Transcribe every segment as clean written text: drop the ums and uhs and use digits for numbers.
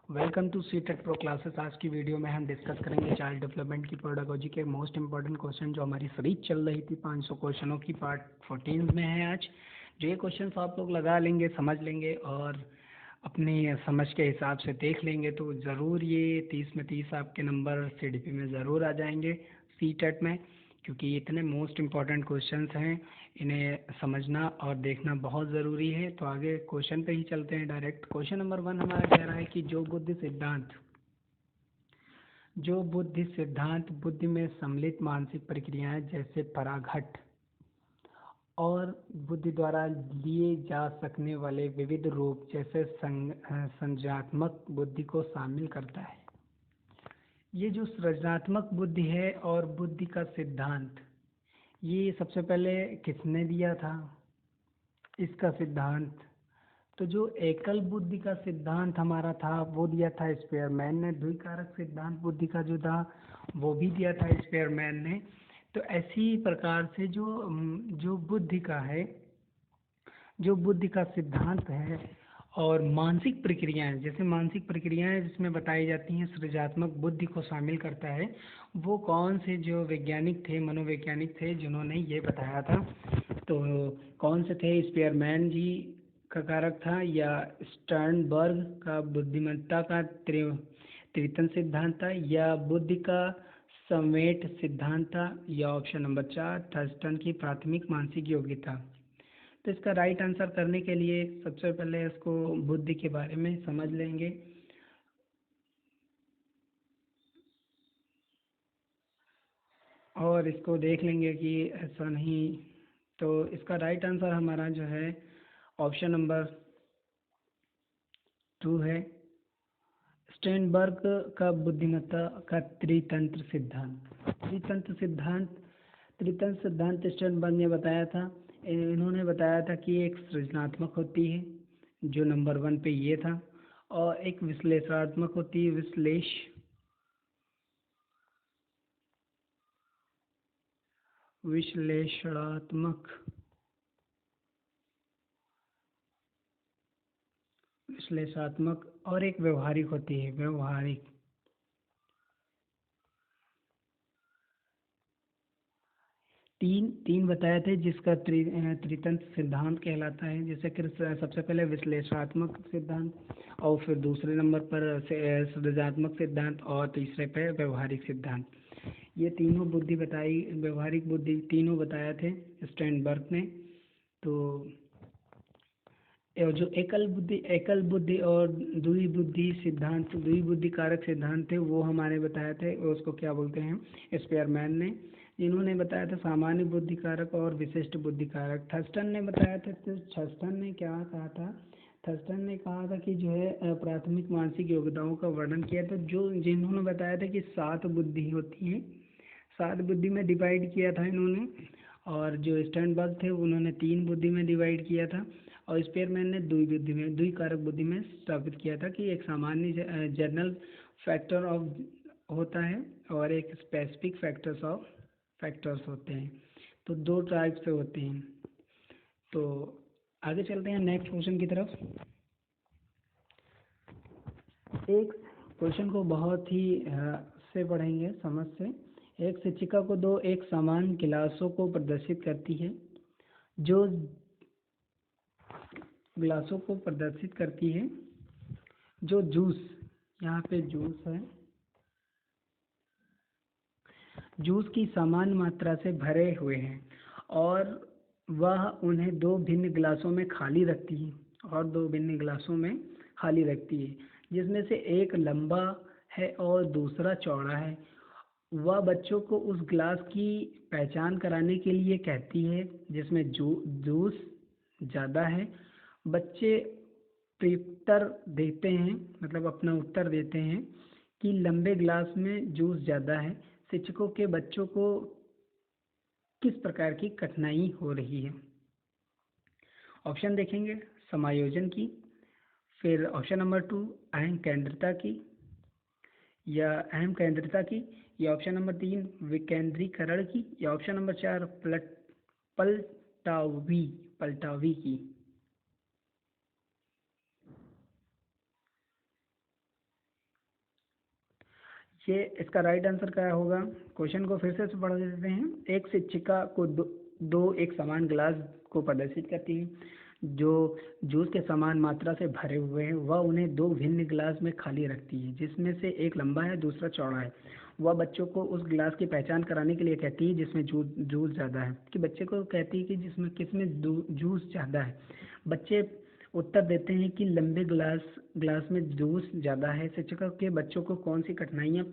Welcome to C tech pro classes. आज की video में हम डिस्कस करेंगे चाइल्ड डेवलपमेंट की पेडागोजी के मोस्ट इंपॉर्टेंट क्वेश्चन जो हमारी सीरीज चल रही थी 500 क्वेश्चनों की, पार्ट 14 में है आज। जो ये क्वेश्चन आप लोग लगा लेंगे, समझ लेंगे और अपनी समझ के हिसाब से देख लेंगे तो ज़रूर ये 30 में 30 आपके नंबर सीडीपी में ज़रूर आ जाएंगे सी टेट में, क्योंकि ये इतने मोस्ट इम्पॉर्टेंट क्वेश्चंस हैं, इन्हें समझना और देखना बहुत ज़रूरी है। तो आगे क्वेश्चन पे ही चलते हैं डायरेक्ट। क्वेश्चन नंबर 1 हमारा कह रहा है कि जो बुद्धि सिद्धांत बुद्धि में सम्मिलित मानसिक प्रक्रियाएं जैसे पराघट और बुद्धि द्वारा लिए जा सकने वाले विविध रूप जैसे संज्ञानात्मक बुद्धि को शामिल करता है। ये जो सृजनात्मक बुद्धि है और बुद्धि का सिद्धांत, ये सबसे पहले किसने दिया था इसका सिद्धांत? तो जो एकल बुद्धि का सिद्धांत हमारा था वो दिया था स्पेयरमैन ने। द्विकारक सिद्धांत बुद्धि का जो था वो भी दिया था स्पेयरमैन ने। तो ऐसी प्रकार से जो बुद्धि का है, जो बुद्धि का सिद्धांत है और मानसिक प्रक्रियाएं, जैसे मानसिक प्रक्रियाएं जिसमें बताई जाती हैं सृजनात्मक बुद्धि को शामिल करता है, वो कौन से जो वैज्ञानिक थे, मनोवैज्ञानिक थे जिन्होंने ये बताया था? तो कौन से थे? स्पेयरमैन जी का कारक था या स्टर्नबर्ग का बुद्धिमत्ता का त्रितन सिद्धांत था या बुद्धि का समेट सिद्धांत था या ऑप्शन नंबर 4 थर्स्टन की प्राथमिक मानसिक योग्यता? तो इसका राइट आंसर करने के लिए सबसे पहले इसको बुद्धि के बारे में समझ लेंगे और इसको देख लेंगे कि ऐसा नहीं। तो इसका राइट आंसर हमारा जो है ऑप्शन नंबर 2 है, स्टेनबर्ग का बुद्धिमत्ता का त्रितंत्र सिद्धांत। त्रितंत्र सिद्धांत स्टेनबर्ग ने बताया था। इन्होंने बताया था कि एक सृजनात्मक होती है जो नंबर 1 पे ये था, और एक विश्लेषणात्मक होती है, विश्लेषणात्मक और एक व्यवहारिक होती है, व्यवहारिक। तीन बताए थे जिसका त्रितंत्र सिद्धांत कहलाता है। जैसे कि सबसे पहले विश्लेषणात्मक सिद्धांत और फिर दूसरे नंबर पर सृजनात्मक सिद्धांत और तीसरे पे व्यवहारिक सिद्धांत। ये तीनों बुद्धि बताई, व्यवहारिक बुद्धि तीनों बताए थे स्टेनबर्ग ने। तो जो एकल बुद्धि और द्विबुद्धि कारक सिद्धांत थे वो हमारे बताए थे, उसको क्या बोलते हैं? स्पेयरमैन ने। इन्होंने बताया था सामान्य बुद्धि कारक और विशिष्ट बुद्धि कारक। थर्स्टन ने बताया था। तो थर्स्टन ने क्या कहा था? थर्स्टन ने कहा था कि जो है प्राथमिक मानसिक योग्यताओं का वर्णन किया था। जिन्होंने बताया था कि 7 बुद्धि होती है, 7 बुद्धि में डिवाइड किया था इन्होंने। और जो स्टर्नबर्ग थे उन्होंने 3 बुद्धि में डिवाइड किया था और स्पेयरमैन ने द्विकारक बुद्धि में स्थापित किया था कि एक सामान्य जनरल फैक्टर ऑफ होता है और एक स्पेसिफिक फैक्टर्स होते हैं। तो 2 टाइप से होते हैं। तो आगे चलते हैं नेक्स्ट क्वेश्चन की तरफ। एक क्वेश्चन को बहुत ही से पढ़ेंगे, समझ से। एक शिक्षिका को 2 एक समान गिलासों को प्रदर्शित करती है, जो गिलासों को प्रदर्शित करती है जो जूस, यहाँ पे जूस है, जूस की समान मात्रा से भरे हुए हैं और वह उन्हें 2 भिन्न गिलासों में खाली रखती है और 2 भिन्न गिलासों में खाली रखती है, जिसमें से एक लंबा है और दूसरा चौड़ा है। वह बच्चों को उस गिलास की पहचान कराने के लिए कहती है जिसमें जूस ज़्यादा है। बच्चे प्रत्युत्तर देते हैं, मतलब अपना उत्तर देते हैं कि लंबे गिलास में जूस ज़्यादा है। शिक्षकों के बच्चों को किस प्रकार की कठिनाई हो रही है? ऑप्शन देखेंगे समायोजन की, फिर ऑप्शन नंबर 2 अहम केंद्रिता की या ऑप्शन नंबर 3 विकेंद्रीकरण की या ऑप्शन नंबर 4 पलटावी की। ये इसका राइट आंसर क्या होगा? क्वेश्चन को फिर से पढ़ देते हैं। एक शिक्षिका को दो एक समान गिलास को प्रदर्शित करती है जो जूस के समान मात्रा से भरे हुए हैं। वह उन्हें दो भिन्न गिलास में खाली रखती है, जिसमें से एक लंबा है दूसरा चौड़ा है। वह बच्चों को उस गिलास की पहचान कराने के लिए कहती है जिसमें जूस ज़्यादा है। कि बच्चे को कहती है कि जिसमें किसमें जूस ज़्यादा है। बच्चे उत्तर देते हैं कि लंबे गिलास में जूस ज़्यादा है। शिक्षक के बच्चों को कौन सी कठिनाइयाँ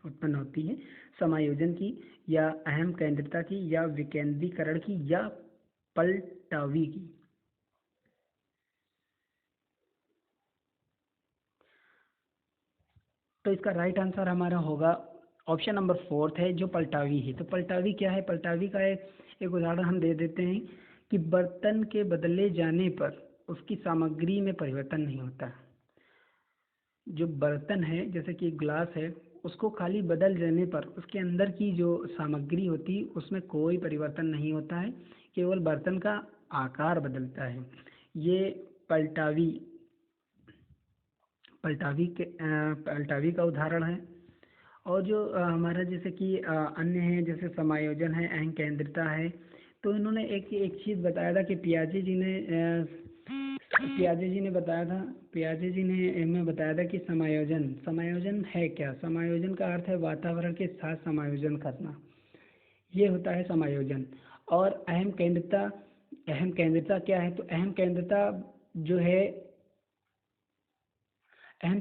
उत्पन्न होती है? समायोजन की, या अहम केंद्रिता की, या विकेंद्रीकरण की, या पलटावी की? तो इसका राइट आंसर हमारा होगा ऑप्शन नंबर फोर्थ है, जो पलटावी है। तो पलटावी क्या है? पलटावी का एक उदाहरण हम दे देते हैं कि बर्तन के बदले जाने पर उसकी सामग्री में परिवर्तन नहीं होता। जो बर्तन है, जैसे कि ग्लास है, उसको खाली बदल जाने पर उसके अंदर की जो सामग्री होती है उसमें कोई परिवर्तन नहीं होता है, केवल बर्तन का आकार बदलता है। ये पलटावी पलटावी का उदाहरण है। और जो हमारा जैसे कि अन्य है, जैसे समायोजन है, अहम केंद्रिता है। तो इन्होंने एक एक चीज़ बताया था कि पियाजे जी ने हमें बताया था कि समायोजन समायोजन है क्या? समायोजन का अर्थ है वातावरण के साथ समायोजन करना, ये होता है समायोजन। और अहम केंद्रिता क्या है? तो जो है अहम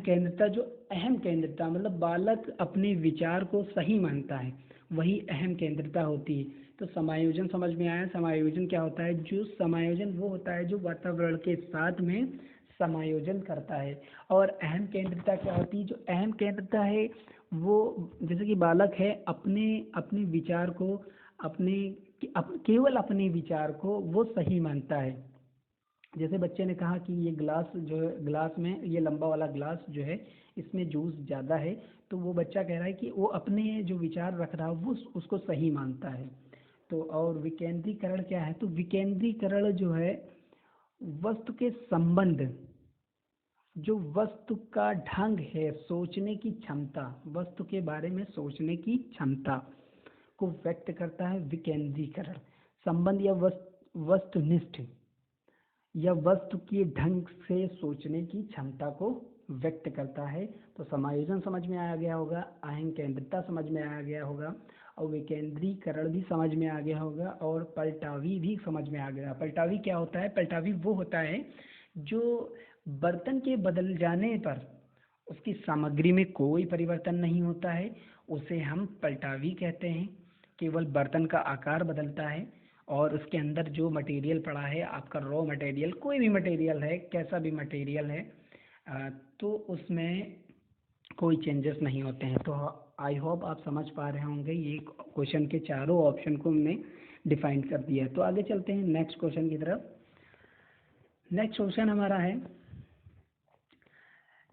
केंद्रता मतलब बालक अपने विचार को सही मानता है, वही अहम केंद्रता होती है। तो समायोजन समझ में आया? समायोजन क्या होता है? जो समायोजन वो होता है जो वातावरण के साथ में समायोजन करता है। और अहम केंद्रता क्या होती है? जो अहम केंद्रता है वो, जैसे कि बालक है, अपने अपने विचार को अपने केवल अपने विचार को वो सही मानता है। जैसे बच्चे ने कहा कि ये गिलास जो है, गिलास में ये लंबा वाला गिलास जो है इसमें जूस ज़्यादा है। तो वो बच्चा कह रहा है कि वो अपने जो विचार रख रहा है वो उसको सही मानता है। तो और विकेंद्रीकरण क्या है? तो विकेंद्रीकरण जो है वस्तु के संबंध, जो वस्तु का ढंग है, सोचने की क्षमता, वस्तु के बारे में सोचने की क्षमता को व्यक्त करता है विकेंद्रीकरण। संबंध या वस्तुनिष्ठ या वस्तु के ढंग से सोचने की क्षमता को व्यक्त करता है। तो समायोजन समझ में आ गया होगा, अहम केंद्रिता समझ में आ गया होगा, और विकेंद्रीकरण भी समझ में आ गया होगा, और पलटावी भी समझ में आ गया। पलटावी क्या होता है? पलटावी वो होता है जो बर्तन के बदल जाने पर उसकी सामग्री में कोई परिवर्तन नहीं होता है, उसे हम पलटावी कहते हैं। केवल बर्तन का आकार बदलता है और उसके अंदर जो मटेरियल पड़ा है, आपका रॉ मटेरियल, कोई भी मटेरियल है, कैसा भी मटेरियल है, तो उसमें कोई चेंजेस नहीं होते हैं। तो आई होप आप समझ पा रहे होंगे, ये क्वेश्चन के चारों ऑप्शन को हमने डिफाइन कर दिया है। तो आगे चलते हैं नेक्स्ट क्वेश्चन की तरफ। नेक्स्ट क्वेश्चन हमारा है,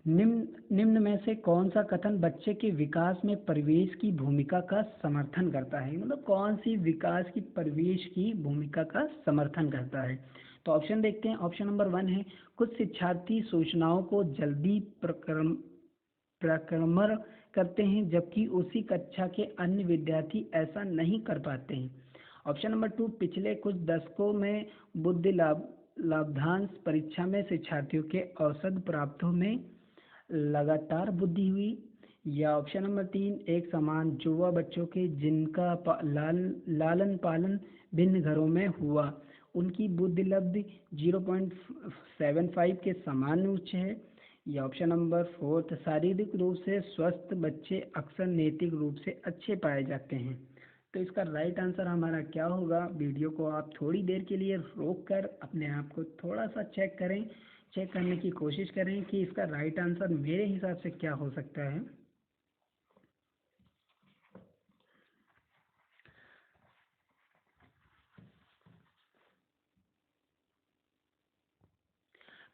निम्न में से कौन सा कथन बच्चे के विकास में परिवेश की भूमिका का समर्थन करता है? मतलब कौन सी विकास की परिवेश की भूमिका का समर्थन करता है? तो ऑप्शन देखते हैं। ऑप्शन नंबर 1 है, कुछ शिक्षार्थी सूचनाओं को जल्दी प्रक्रमण करते हैं जबकि उसी कक्षा के अन्य विद्यार्थी ऐसा नहीं कर पाते हैं। ऑप्शन नंबर 2, पिछले कुछ दशकों में बुद्धि लाभांश परीक्षा में शिक्षार्थियों के औसत प्राप्तों में लगातार वृद्धि हुई। या ऑप्शन नंबर 3, एक समान जुड़वा बच्चों के जिनका लालन पालन भिन्न घरों में हुआ, उनकी बुद्धि लब्धि 0.75 के समान उच्च है। या ऑप्शन नंबर 4, शारीरिक रूप से स्वस्थ बच्चे अक्सर नैतिक रूप से अच्छे पाए जाते हैं। तो इसका राइट आंसर हमारा क्या होगा? वीडियो को आप थोड़ी देर के लिए रोक कर अपने आप को थोड़ा सा चेक करें, चेक करने की कोशिश करें कि इसका राइट आंसर मेरे हिसाब से क्या हो सकता है।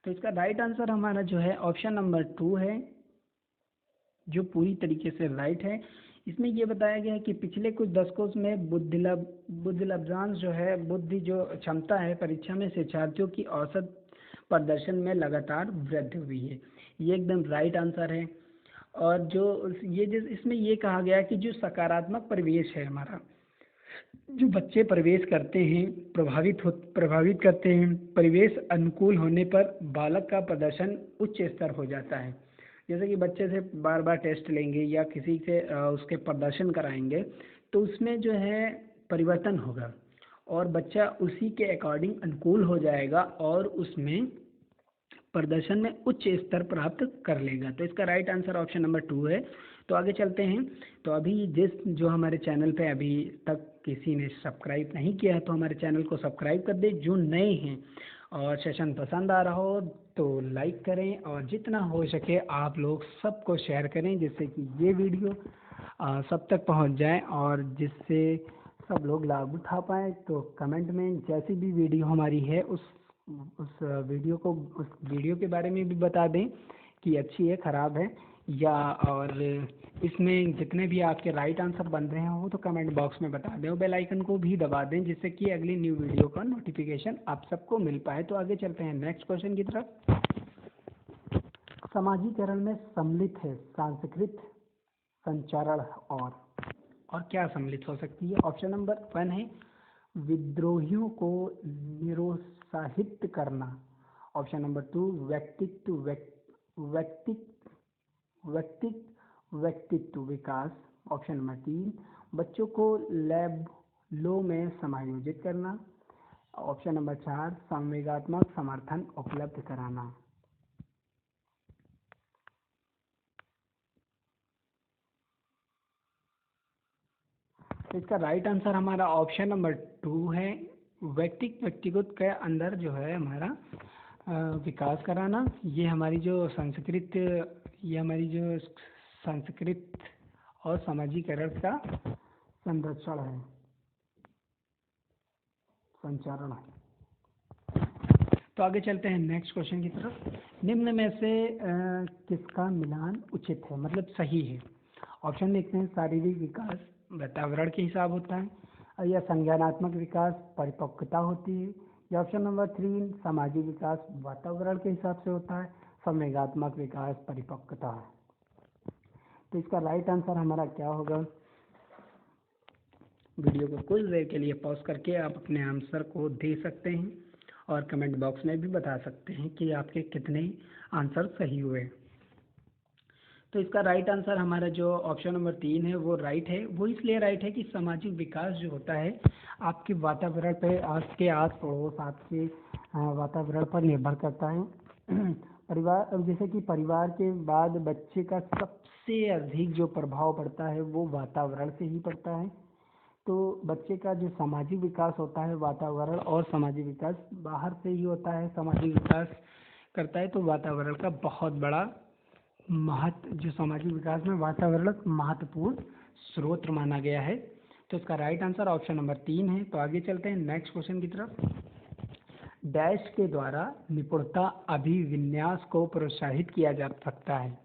तो इसका राइट आंसर हमारा जो है ऑप्शन नंबर 2 है, जो पूरी तरीके से राइट है। इसमें ये बताया गया है कि पिछले कुछ दशकों में बुद्धि लब्धांश जो है, बुद्धि जो क्षमता है, परीक्षा में शिक्षार्थियों की औसत प्रदर्शन में लगातार वृद्धि हुई है। ये एकदम राइट आंसर है। और जो ये जिस इसमें ये कहा गया कि जो सकारात्मक परिवेश है हमारा, जो बच्चे प्रवेश करते हैं, प्रभावित करते हैं, परिवेश अनुकूल होने पर बालक का प्रदर्शन उच्च स्तर हो जाता है। जैसे कि बच्चे से बार बार टेस्ट लेंगे या किसी से उसके प्रदर्शन कराएंगे, तो उसमें जो है परिवर्तन होगा और बच्चा उसी के अकॉर्डिंग अनुकूल हो जाएगा और उसमें प्रदर्शन में उच्च स्तर प्राप्त कर लेगा। तो इसका राइट आंसर ऑप्शन नंबर 2 है। तो आगे चलते हैं। तो अभी जो हमारे चैनल पे अभी तक किसी ने सब्सक्राइब नहीं किया है तो हमारे चैनल को सब्सक्राइब कर दे, जो नए हैं, और सेशन पसंद आ रहा हो तो लाइक करें और जितना हो सके आप लोग सबको शेयर करें, जिससे कि ये वीडियो सब तक पहुंच जाए और जिससे सब लोग लाभ उठा पाएँ। तो कमेंट में जैसी भी वीडियो हमारी है उस वीडियो के बारे में भी बता दें कि अच्छी है, ख़राब है, या और इसमें जितने भी आपके राइट आंसर बन रहे हैं वो तो कमेंट बॉक्स में बता दें और बेल आइकन को भी दबा दें, जिससे कि अगली न्यू वीडियो का नोटिफिकेशन आप सबको मिल पाए। तो आगे चलते हैं नेक्स्ट क्वेश्चन की तरफ। समाजीकरण में सम्मिलित है सांस्कृतिक संचारण और क्या सम्मिलित हो सकती है? ऑप्शन नंबर 1 है विद्रोहियों को निरुत्साहित करना। ऑप्शन नंबर 2 व्यक्तित्व विकास। ऑप्शन नंबर 3 बच्चों को लैबों में समायोजित करना। ऑप्शन नंबर 4 संवेगात्मक समर्थन उपलब्ध कराना। तो इसका राइट आंसर हमारा ऑप्शन नंबर 2 है, व्यक्तिगत के अंदर जो है हमारा विकास कराना। ये हमारी जो संस्कृत और सामाजिकरण का संरक्षण है, संचारण है। तो आगे चलते हैं नेक्स्ट क्वेश्चन की तरफ। निम्न में से किसका मिलान उचित है, मतलब सही है? ऑप्शन देखते हैं। शारीरिक विकास वातावरण के हिसाब होता है, या संज्ञानात्मक विकास परिपक्वता होती है, या ऑप्शन नंबर 3 सामाजिक विकास वातावरण के हिसाब से होता है, संवेगात्मक विकास परिपक्वता है। तो इसका राइट आंसर हमारा क्या होगा? वीडियो को कुछ देर के लिए पॉज करके आप अपने आंसर को दे सकते हैं और कमेंट बॉक्स में भी बता सकते हैं कि आपके कितने आंसर सही हुए। तो इसका राइट आंसर हमारा जो ऑप्शन नंबर 3 है वो राइट है। वो इसलिए राइट है कि सामाजिक विकास जो होता है आपके वातावरण पे, आपके आस पड़ोस, आपके वातावरण पर निर्भर करता है। परिवार, जैसे कि परिवार के बाद बच्चे का सबसे अधिक जो प्रभाव पड़ता है वो वातावरण से ही पड़ता है। तो बच्चे का जो सामाजिक विकास होता है वातावरण और सामाजिक विकास बाहर से ही होता है। सामाजिक विकास करता है तो वातावरण का बहुत बड़ा जो सामाजिक विकास में वातावरण महत्वपूर्ण स्रोत माना गया है। तो इसका राइट आंसर ऑप्शन नंबर 3 है। तो आगे चलते हैं नेक्स्ट क्वेश्चन की तरफ। डैश के द्वारा निपुणता अभिविन्यास को प्रोत्साहित किया जा सकता है।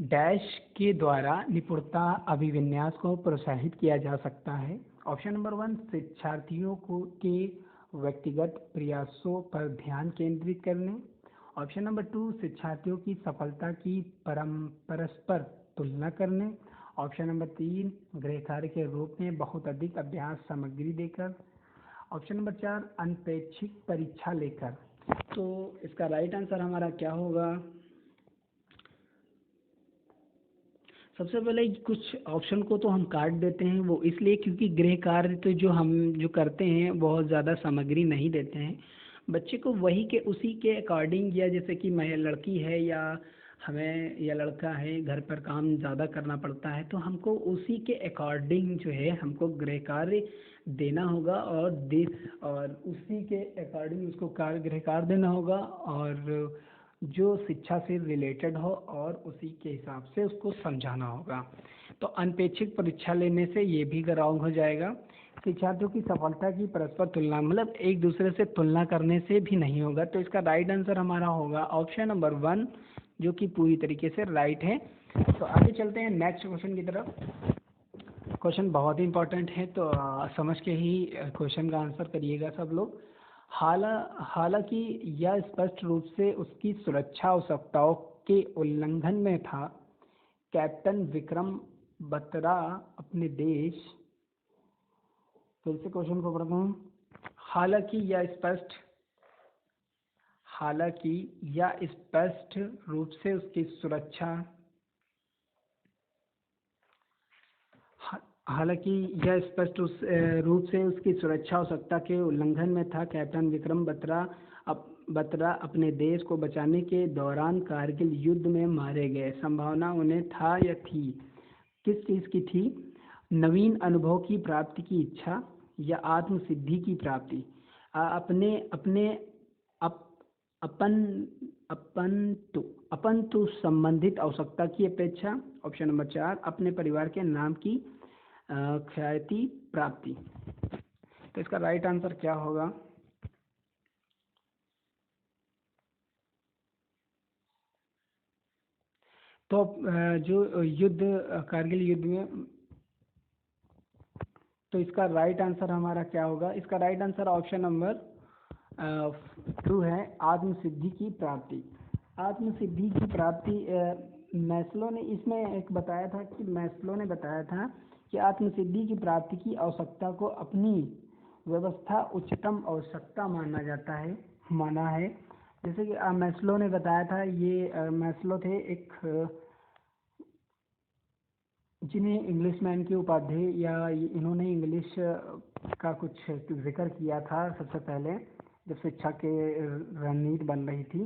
डैश के द्वारा निपुणता अभिविन्यास को प्रोत्साहित किया जा सकता है। ऑप्शन नंबर 1 शिक्षार्थियों के व्यक्तिगत प्रयासों पर ध्यान केंद्रित करने। ऑप्शन नंबर 2 शिक्षार्थियों की सफलता की परस्पर तुलना करने। ऑप्शन नंबर 3 गृह कार्य के रूप में बहुत अधिक अभ्यास सामग्री देकर। ऑप्शन नंबर 4 अनपेक्षित परीक्षा लेकर। तो इसका राइट आंसर हमारा क्या होगा? सबसे पहले कुछ ऑप्शन को तो हम काट देते हैं, वो इसलिए क्योंकि गृह कार्य तो जो हम जो करते हैं बहुत ज़्यादा सामग्री नहीं देते हैं बच्चे को, वही के उसी के अकॉर्डिंग, या जैसे कि मैं लड़की है या हमें या लड़का है घर पर काम ज़्यादा करना पड़ता है तो हमको उसी के अकॉर्डिंग जो है हमको गृह कार्य देना होगा और उसी के अकॉर्डिंग उसको गृह कार्य देना होगा और जो शिक्षा से रिलेटेड हो और उसी के हिसाब से उसको समझाना होगा। तो अनपेक्षित परीक्षा लेने से ये भी रॉन्ग हो जाएगा। शिक्षार्थियों की सफलता की परस्पर तुलना, मतलब एक दूसरे से तुलना करने से भी नहीं होगा। तो इसका राइट आंसर हमारा होगा ऑप्शन नंबर 1, जो कि पूरी तरीके से राइट है। तो आगे चलते हैं नेक्स्ट क्वेश्चन की तरफ। क्वेश्चन बहुत ही इंपॉर्टेंट है, तो समझ के ही क्वेश्चन का आंसर करिएगा सब लोग। हालांकि यह स्पष्ट रूप से उसकी सुरक्षा आवश्यकताओं के उल्लंघन में था कैप्टन विक्रम बत्रा अपने देश, फिर से क्वेश्चन को पढ़ता हूँ। हालांकि यह स्पष्ट रूप से उसकी सुरक्षा हालांकि यह स्पष्ट रूप से उसकी सुरक्षा आवश्यकता के उल्लंघन में था। कैप्टन विक्रम बत्रा अपने देश को बचाने के दौरान कारगिल युद्ध में मारे गए। संभावना उन्हें था या थी? किस चीज़ की थी? नवीन अनुभव की प्राप्ति की इच्छा या आत्म सिद्धि की प्राप्ति? अपने अपने अप, अपन अपनतु संबंधित आवश्यकता की अपेक्षा। ऑप्शन नंबर 4, अपने परिवार के नाम की ख्याति प्राप्ति। तो इसका राइट आंसर क्या होगा? तो जो कारगिल युद्ध में, तो इसका राइट आंसर हमारा क्या होगा? इसका राइट आंसर ऑप्शन नंबर 2 है, आत्मसिद्धि की प्राप्ति। आत्मसिद्धि की प्राप्ति मैस्लो ने इसमें एक बताया था कि मैस्लो ने बताया था कि आत्मसिद्धि की प्राप्ति की आवश्यकता को अपनी व्यवस्था उच्चतम आवश्यकता माना है। जैसे कि मैस्लो ने बताया था, ये मैस्लो थे एक जिन्हें इंग्लिश मैन की उपाधि, या इन्होंने इंग्लिश का कुछ जिक्र किया था सबसे पहले जब शिक्षा के रणनीति बन रही थी।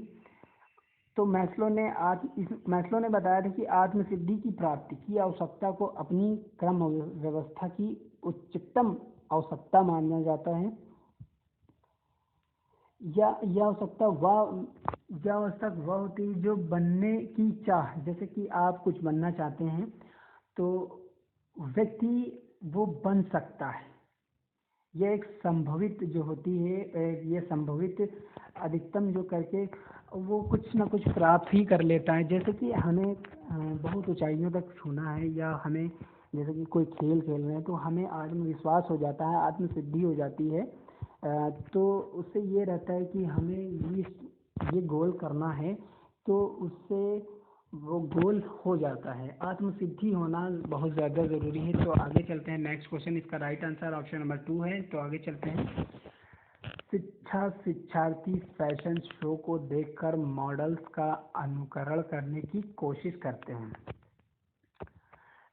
तो मैस्लो ने बताया था कि आत्मसिद्धि की प्राप्ति की आवश्यकता को अपनी क्रम व्यवस्था की उच्चतम आवश्यकता माना जाता है। यह आवश्यकता वह होती है जो बनने की चाह, जैसे कि आप कुछ बनना चाहते हैं तो व्यक्ति वो बन सकता है। यह एक संभवित जो होती है, ये संभवित अधिकतम जो करके वो कुछ ना कुछ प्राप्त ही कर लेता है। जैसे कि हमें बहुत ऊंचाइयों तक छूना है, या हमें जैसे कि कोई खेल खेल रहे हैं तो हमें आत्मविश्वास हो जाता है, आत्मसिद्धि हो जाती है। तो उससे ये रहता है कि हमें ये गोल करना है, तो उससे वो गोल हो जाता है। आत्मसिद्धि होना बहुत ज़्यादा ज़रूरी है। तो आगे चलते हैं, नेक्स्ट क्वेश्चन। इसका राइट आंसर ऑप्शन नंबर 2 है। तो आगे चलते हैं। शिक्षार्थी फैशन शो को देखकर मॉडल्स का अनुकरण करने की कोशिश करते हैं।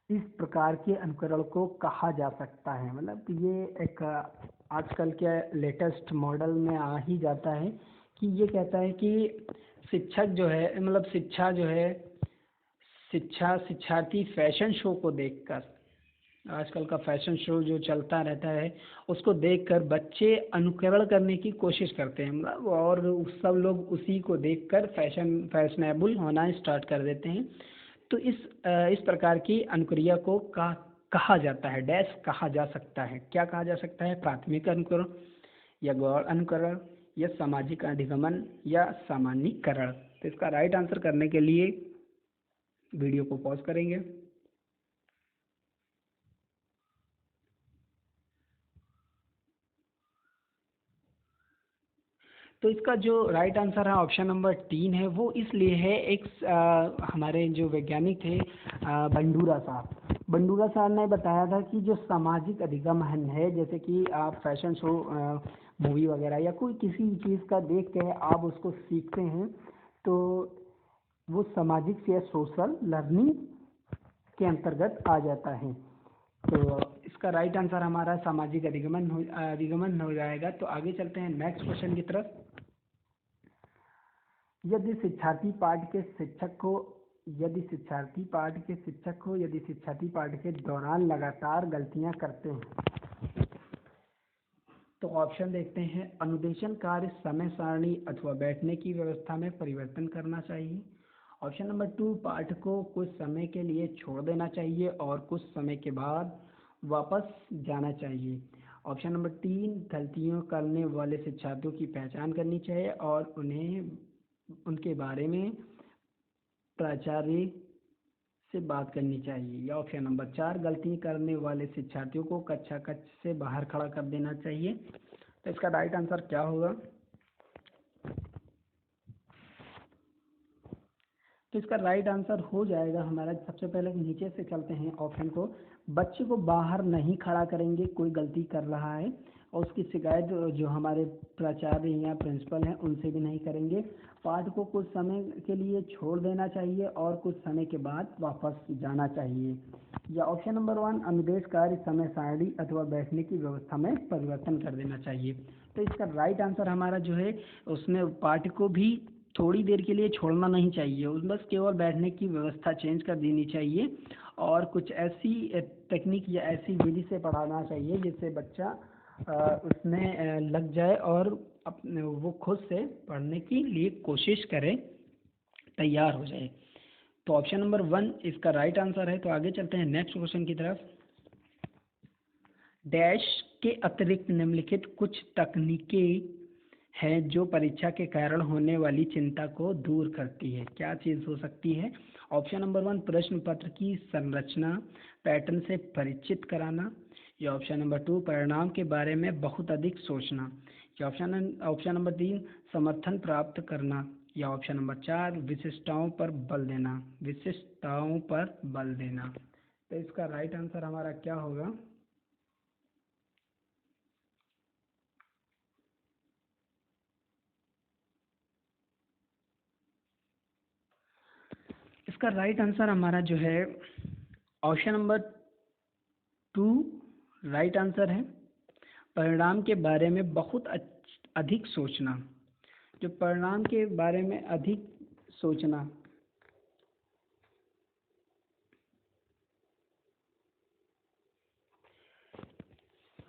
इस प्रकार के अनुकरण को कहा जा सकता है, मतलब ये एक आजकल के लेटेस्ट मॉडल में आ ही जाता है कि ये कहता है कि शिक्षक जो है, मतलब शिक्षार्थी फैशन शो को देखकर, आजकल का फैशन शो जो चलता रहता है उसको देखकर बच्चे अनुकरण करने की कोशिश करते हैं, मतलब, और सब लोग उसी को देखकर फैशनेबल होना स्टार्ट कर देते हैं। तो इस प्रकार की अनुक्रिया को कहा जाता है, डैश कहा जा सकता है। क्या कहा जा सकता है? प्राथमिक अनुकरण, या गौण अनुकरण, या सामाजिक अधिगमन, या सामान्यीकरण। तो इसका राइट आंसर करने के लिए वीडियो को पॉज करेंगे। तो इसका जो राइट आंसर है ऑप्शन नंबर 3 है। वो इसलिए है, एक हमारे जो वैज्ञानिक थे बंडूरा साहब ने बताया था कि जो सामाजिक अधिगमन है, जैसे कि आप फैशन शो, मूवी वगैरह या कोई किसी चीज़ का देख के आप उसको सीखते हैं, तो वो सामाजिक या सोशल लर्निंग के अंतर्गत आ जाता है। तो इसका राइट आंसर हमारा सामाजिक अधिगमन हो जाएगा। तो आगे चलते हैं नेक्स्ट क्वेश्चन की तरफ। यदि शिक्षार्थी पाठ के दौरान लगातार गलतियां करते हैं, तो ऑप्शन देखते हैं। अनुदेशन कार्य, समय सारणी अथवा बैठने की व्यवस्था में परिवर्तन करना चाहिए। ऑप्शन नंबर 2, पाठ को कुछ समय के लिए छोड़ देना चाहिए और कुछ समय के बाद वापस जाना चाहिए। ऑप्शन नंबर 3, गलतियां करने वाले शिक्षार्थियों की पहचान करनी चाहिए और उनके बारे में प्राचार्य से बात करनी चाहिए। या ऑप्शन नंबर 4, गलती करने वाले शिक्षार्थियों को कक्षा से बाहर खड़ा कर देना चाहिए। तो इसका राइट आंसर क्या होगा? तो इसका राइट आंसर हो जाएगा हमारा, सबसे पहले नीचे से चलते हैं ऑप्शन को, बच्चे को बाहर नहीं खड़ा करेंगे, कोई गलती कर रहा है और उसकी शिकायत जो हमारे प्राचार्य या प्रिंसिपल हैं उनसे भी नहीं करेंगे। पाठ को कुछ समय के लिए छोड़ देना चाहिए और कुछ समय के बाद वापस जाना चाहिए। या ऑप्शन नंबर 1, अनुदेश कार्य समय सारणी अथवा बैठने की व्यवस्था में परिवर्तन कर देना चाहिए। तो इसका राइट आंसर हमारा जो है, उसमें पाठ को भी थोड़ी देर के लिए छोड़ना नहीं चाहिए, उस बस केवल बैठने की व्यवस्था चेंज कर देनी चाहिए और कुछ ऐसी टेक्निक या ऐसी विधि से पढ़ाना चाहिए जिससे बच्चा उसमें लग जाए और अपने वो खुद से पढ़ने के लिए कोशिश करे, तैयार हो जाए। तो ऑप्शन नंबर 1 इसका राइट आंसर है। तो आगे चलते हैं नेक्स्ट क्वेश्चन की तरफ। डैश के अतिरिक्त निम्नलिखित कुछ तकनीकें हैं जो परीक्षा के कारण होने वाली चिंता को दूर करती है। क्या चीज़ हो सकती है? ऑप्शन नंबर 1, प्रश्न पत्र की संरचना, पैटर्न से परिचित कराना। या ऑप्शन नंबर 2, परिणाम के बारे में बहुत अधिक सोचना। या ऑप्शन नंबर 3, समर्थन प्राप्त करना। या ऑप्शन नंबर 4, विशिष्टताओं पर बल देना। विशिष्टताओं पर बल देना। तो इसका राइट आंसर हमारा क्या होगा? इसका राइट आंसर हमारा जो है ऑप्शन नंबर 2 राइट आंसर है। परिणाम के बारे में बहुत अधिक सोचना। जो परिणाम के बारे में अधिक सोचना,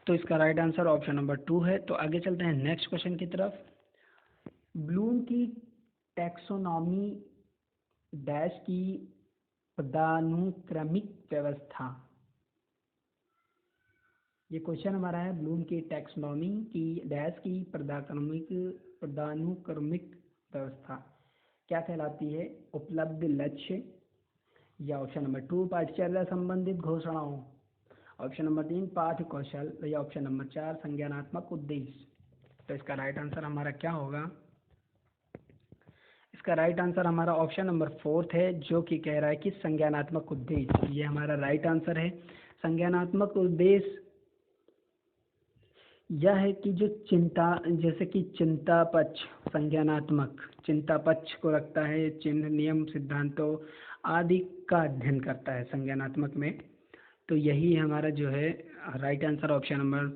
तो इसका राइट आंसर ऑप्शन नंबर 2 है। तो आगे चलते हैं नेक्स्ट क्वेश्चन की तरफ। ब्लूम की टैक्सोनॉमी डैश की पदानुक्रमिक व्यवस्था। ये क्वेश्चन हमारा है, ब्लूम की टैक्सोनॉमी की डैश की पदानुक्रमिक व्यवस्था क्या कहलाती है? उपलब्ध लक्ष्य। या ऑप्शन नंबर 2, पाठ्यचर्या संबंधित घोषणाओं। ऑप्शन नंबर 3, पाठ्य कौशल। या ऑप्शन नंबर 4, संज्ञानात्मक उद्देश्य। तो इसका राइट आंसर हमारा क्या होगा? इसका राइट आंसर हमारा ऑप्शन नंबर 4 है, जो कि कह रहा है कि संज्ञानात्मक उद्देश्य। ये हमारा राइट आंसर है। संज्ञानात्मक उद्देश्य यह है कि जो चिंता, जैसे कि चिंता पक्ष, संज्ञानात्मक चिंता पक्ष को रखता है, चिन्ह, नियम, सिद्धांतों आदि का अध्ययन करता है संज्ञानात्मक में। तो यही हमारा जो है राइट आंसर ऑप्शन नंबर।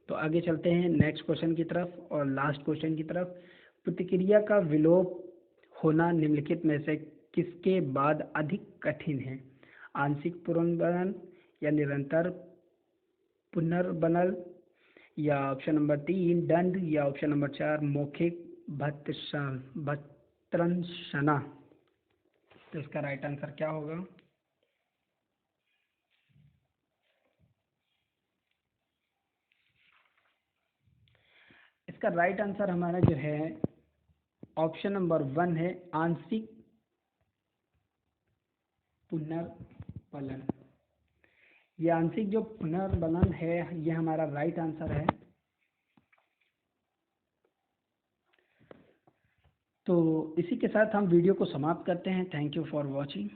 तो आगे चलते हैं नेक्स्ट क्वेश्चन की तरफ और लास्ट क्वेश्चन की तरफ। प्रतिक्रिया का विलोप होना निम्नलिखित में से किसके बाद अधिक कठिन है? आंशिक पुनर्बनन या निरंतर पुनर्बनन। या ऑप्शन नंबर 3, दंड। या ऑप्शन नंबर 4, मौखिक भर्त्सना। तो इसका राइट आंसर क्या होगा? इसका राइट आंसर हमारा जो है ऑप्शन नंबर 1 है, आंशिक पुनर्बनन। ये आंशिक जो पुनर्बनन है, ये हमारा राइट आंसर है। तो इसी के साथ हम वीडियो को समाप्त करते हैं। Thank you for watching.